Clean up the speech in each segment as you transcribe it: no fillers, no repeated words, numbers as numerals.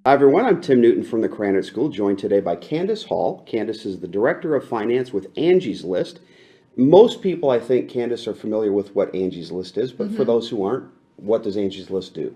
Hi, everyone. I'm Tim Newton from the Krannert School, joined today by Candice Hall. Candice is the Director of Finance with Angie's List. Most people, I think, Candice, are familiar with what Angie's List is, but for those who aren't, what does Angie's List do?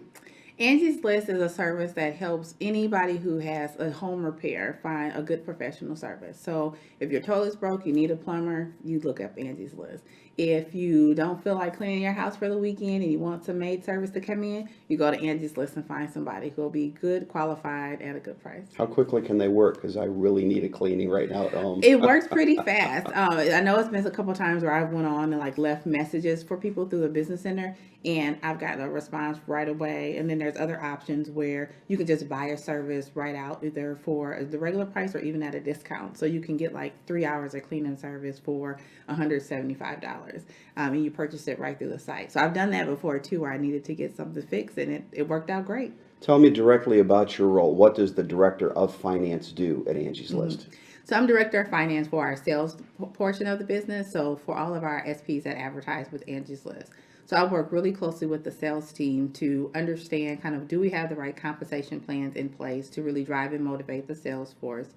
Angie's List is a service that helps anybody who has a home repair find a good professional service. So if your toilet's broke, you need a plumber, you look up Angie's List. If you don't feel like cleaning your house for the weekend and you want some maid service to come in, you go to Angie's List and find somebody who will be good, qualified, at a good price. How quickly can they work? Because I really need a cleaning right now at home. It works pretty fast. I know it's been a couple times where I went on and like left messages for people through the business center, and I've gotten a response right away. And then there's other options where you can just buy a service right out, either for the regular price or even at a discount. So you can get like 3 hours of cleaning service for $175, and you purchase it right through the site. So I've done that before too, where I needed to get something fixed, and it worked out great. Tell me directly about your role. What does the Director of Finance do at Angie's List? So I'm director of finance for our sales portion of the business. So for all of our SPs that advertise with Angie's List. So I work really closely with the sales team to understand kind of, do we have the right compensation plans in place to really drive and motivate the sales force.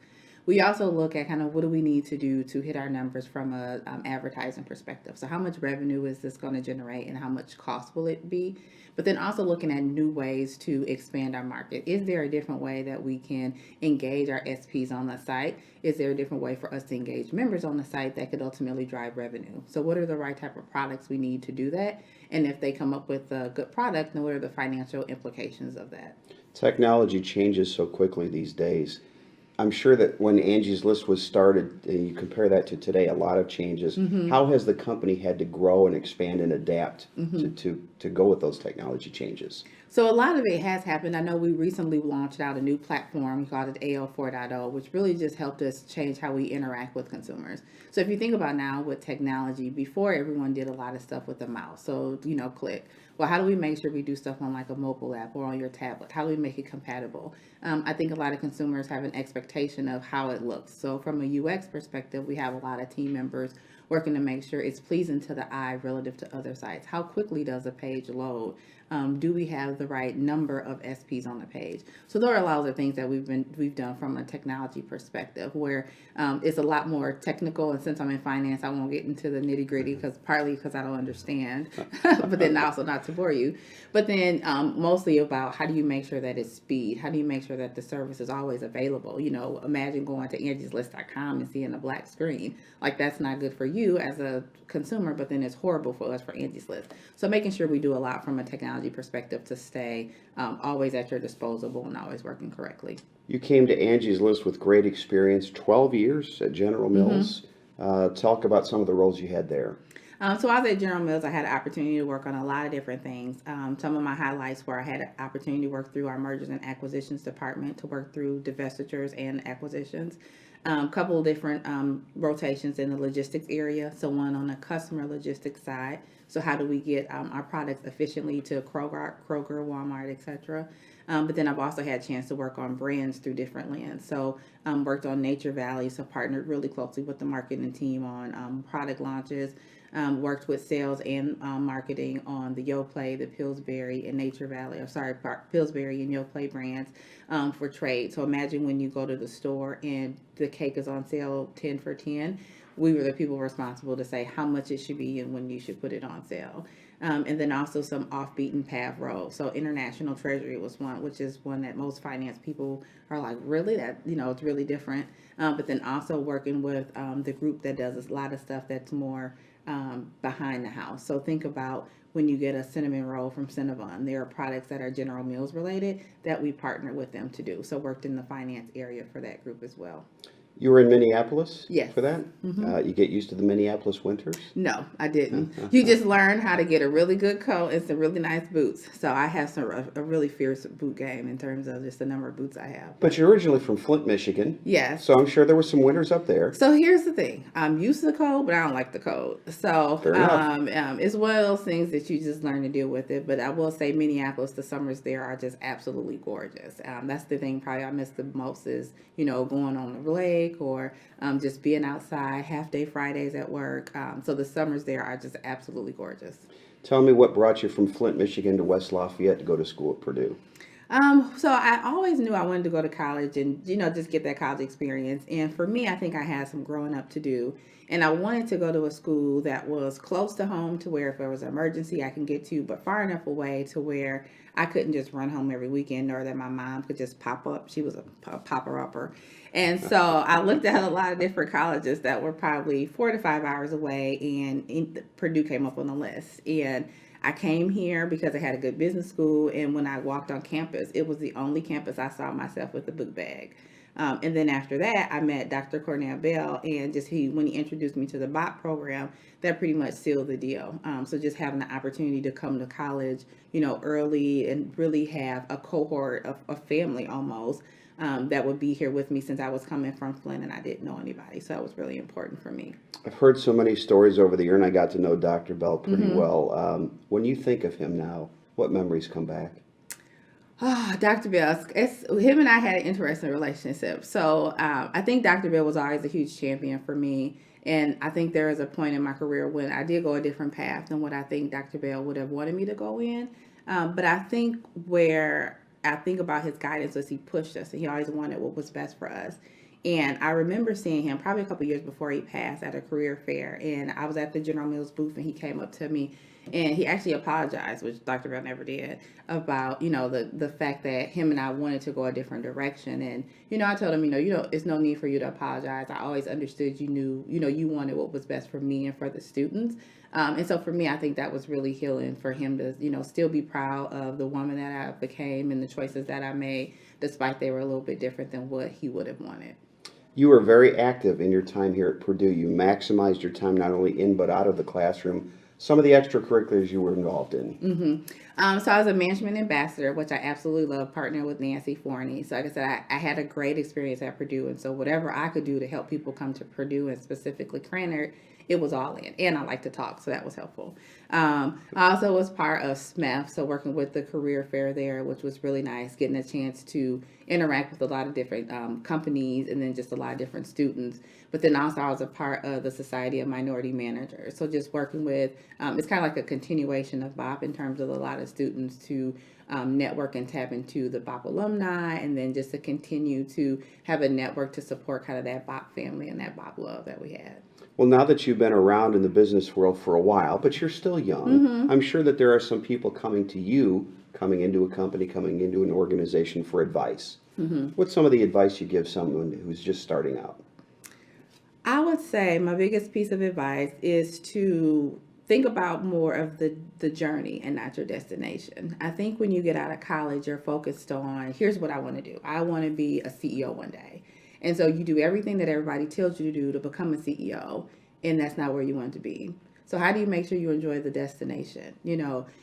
We also look at kind of what do we need to do to hit our numbers from a advertising perspective. So how much revenue is this going to generate and how much cost will it be? But then also looking at new ways to expand our market. Is there a different way that we can engage our SPs on the site? Is there a different way for us to engage members on the site that could ultimately drive revenue? So what are the right type of products we need to do that? And if they come up with a good product, then what are the financial implications of that? Technology changes so quickly these days. I'm sure that when Angie's List was started, and you compare that to today, a lot of changes. How has the company had to grow and expand and adapt to go with those technology changes? So a lot of it has happened. I know we recently launched out a new platform. We called it AL 4.0, which really just helped us change how we interact with consumers. So if you think about now with technology, before everyone did a lot of stuff with the mouse. So, click. Well, how do we make sure we do stuff on like a mobile app or on your tablet? How do we make it compatible? I think a lot of consumers have an expectation of how it looks. So from a UX perspective, we have a lot of team members working to make sure it's pleasing to the eye relative to other sites. How quickly does a page load? Do we have the right number of SPs on the page? So there are a lot of things that we've done from a technology perspective, where it's a lot more technical. And since I'm in finance, I won't get into the nitty gritty partly because I don't understand, but then also not to bore you. But then mostly about how do you make sure that it's speed? How do you make sure that the service is always available? Imagine going to angieslist.com and seeing a black screen. Like, that's not good for you as a consumer, but then it's horrible for us for Angie's List. So making sure we do a lot from a technology perspective to stay always at your disposal and always working correctly. You came to Angie's List with great experience, 12 years at General Mills. Talk about some of the roles you had there. So I was at General Mills. I had an opportunity to work on a lot of different things. Some of my highlights were I had an opportunity to work through our mergers and acquisitions department, to work through divestitures and acquisitions. Couple of different rotations in the logistics area. So one on the customer logistics side. So how do we get our products efficiently to Kroger, Walmart, etc. But then I've also had a chance to work on brands through different lands. So worked on Nature Valley, so partnered really closely with the marketing team on product launches. Worked with sales and marketing on the Yoplait, the Pillsbury, and Nature Valley, Pillsbury and Yoplait brands for trade. So imagine when you go to the store and the cake is on sale 10 for 10. We were the people responsible to say how much it should be and when you should put it on sale. And then also some off-beaten path roles. So international treasury was one, which is one that most finance people are like, really? That, it's really different. But then also working with the group that does a lot of stuff that's more behind the house. So think about when you get a cinnamon roll from Cinnabon. There are products that are General Mills related that we partner with them to do. So worked in the finance area for that group as well. You were in Minneapolis Yes. for that? You get used to the Minneapolis winters? No, I didn't. You just learn how to get a really good coat and some really nice boots. So I have a really fierce boot game in terms of just the number of boots I have. But you're originally from Flint, Michigan. Yes. So I'm sure there were some winters up there. So here's the thing. I'm used to the cold, but I don't like the cold. So Fair enough. it's one of those things that you just learn to deal with it. But I will say Minneapolis, the summers there are just absolutely gorgeous. That's the thing probably I miss the most is, going on the lake or just being outside, half-day Fridays at work. So the summers there are just absolutely gorgeous. Tell me what brought you from Flint, Michigan to West Lafayette to go to school at Purdue. So I always knew I wanted to go to college and, just get that college experience. And for me, I think I had some growing up to do. And I wanted to go to a school that was close to home to where if there was an emergency I can get to, but far enough away to where I couldn't just run home every weekend or that my mom could just pop up. She was a popper-upper. And so I looked at a lot of different colleges that were probably 4 to 5 hours away, and Purdue came up on the list. And I came here because I had a good business school, and when I walked on campus, it was the only campus I saw myself with a book bag. And then after that, I met Dr. Cornell Bell, and when he introduced me to the BOP program, that pretty much sealed the deal. So just having the opportunity to come to college, early and really have a cohort of a family almost that would be here with me since I was coming from Flint and I didn't know anybody. So that was really important for me. I've heard so many stories over the year, and I got to know Dr. Bell pretty well. When you think of him now, what memories come back? Oh, Dr. Bell, him and I had an interesting relationship. So I think Dr. Bell was always a huge champion for me. And I think there was a point in my career when I did go a different path than what I think Dr. Bell would have wanted me to go in. But I think where I think about his guidance was he pushed us and he always wanted what was best for us. And I remember seeing him probably a couple years before he passed at a career fair. And I was at the General Mills booth and he came up to me and he actually apologized, which Dr. Bell never did, about, the fact that him and I wanted to go a different direction. And, I told him, it's no need for you to apologize. I always understood you knew, you wanted what was best for me and for the students. And so for me, I think that was really healing for him to, still be proud of the woman that I became and the choices that I made, despite they were a little bit different than what he would have wanted. You were very active in your time here at Purdue. You maximized your time not only in but out of the classroom. Some of the extracurriculars you were involved in. So I was a management ambassador, which I absolutely love, partnering with Nancy Forney. So like I said, I had a great experience at Purdue. And so whatever I could do to help people come to Purdue and specifically Krannert, it was all in. And I like to talk, so that was helpful. I also was part of SMEF, so working with the career fair there, which was really nice, getting a chance to interact with a lot of different companies and then just a lot of different students. But then also I was a part of the Society of Minority Managers. So just working with, it's kind of like a continuation of BOP in terms of a lot of students to network and tap into the BOP alumni, and then just to continue to have a network to support kind of that BOP family and that BOP love that we had. Well, now that you've been around in the business world for a while, but you're still young, I'm sure that there are some people coming to you, coming into a company, coming into an organization for advice. What's some of the advice you give someone who's just starting out? I would say my biggest piece of advice is to think about more of the journey and not your destination. I think when you get out of college, you're focused on, here's what I want to do. I want to be a CEO one day. And so you do everything that everybody tells you to do to become a CEO, and that's not where you want to be. So how do you make sure you enjoy the destination?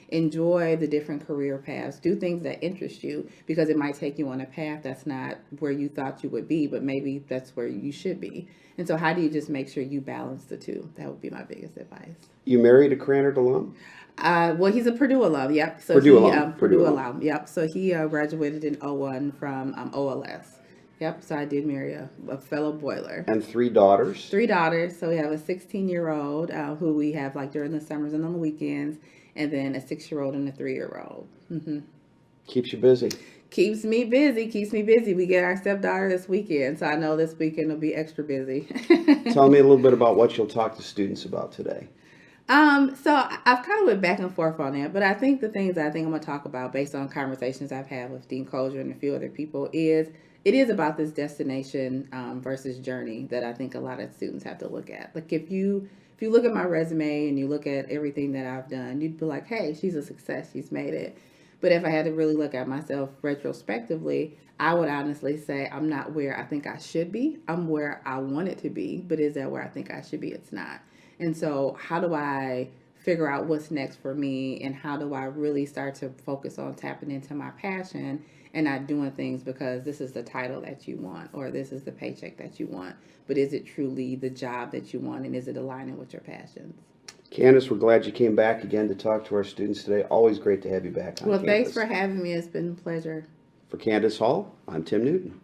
Enjoy the different career paths. Do things that interest you, because it might take you on a path that's not where you thought you would be, but maybe that's where you should be. And so how do you just make sure you balance the two? That would be my biggest advice. You married a Krannert alum? Well, he's a Purdue alum, yep. So Purdue alum, yep. So he graduated in 2001 from OLS. Yep, so I did marry a fellow boiler. And 3 daughters? 3 daughters. So we have a 16-year-old who we have like during the summers and on the weekends, and then a 6-year-old and a 3-year-old. Keeps you busy. Keeps me busy. We get our stepdaughter this weekend, so I know this weekend will be extra busy. Tell me a little bit about what you'll talk to students about today. So I've kind of went back and forth on that, but I think the things that I think I'm going to talk about based on conversations I've had with Dean Kozer and a few other people is it is about this destination versus journey that I think a lot of students have to look at. Like if you look at my resume and you look at everything that I've done, you'd be like, hey, she's a success. She's made it. But if I had to really look at myself retrospectively, I would honestly say I'm not where I think I should be. I'm where I want it to be. But is that where I think I should be? It's not. And so how do I figure out what's next for me, and how do I really start to focus on tapping into my passion and not doing things because this is the title that you want or this is the paycheck that you want, but is it truly the job that you want, and is it aligning with your passions? Candice, we're glad you came back again to talk to our students today. Always great to have you back on campus. Well, thanks for having me. It's been a pleasure. For Candice Hall, I'm Tim Newton.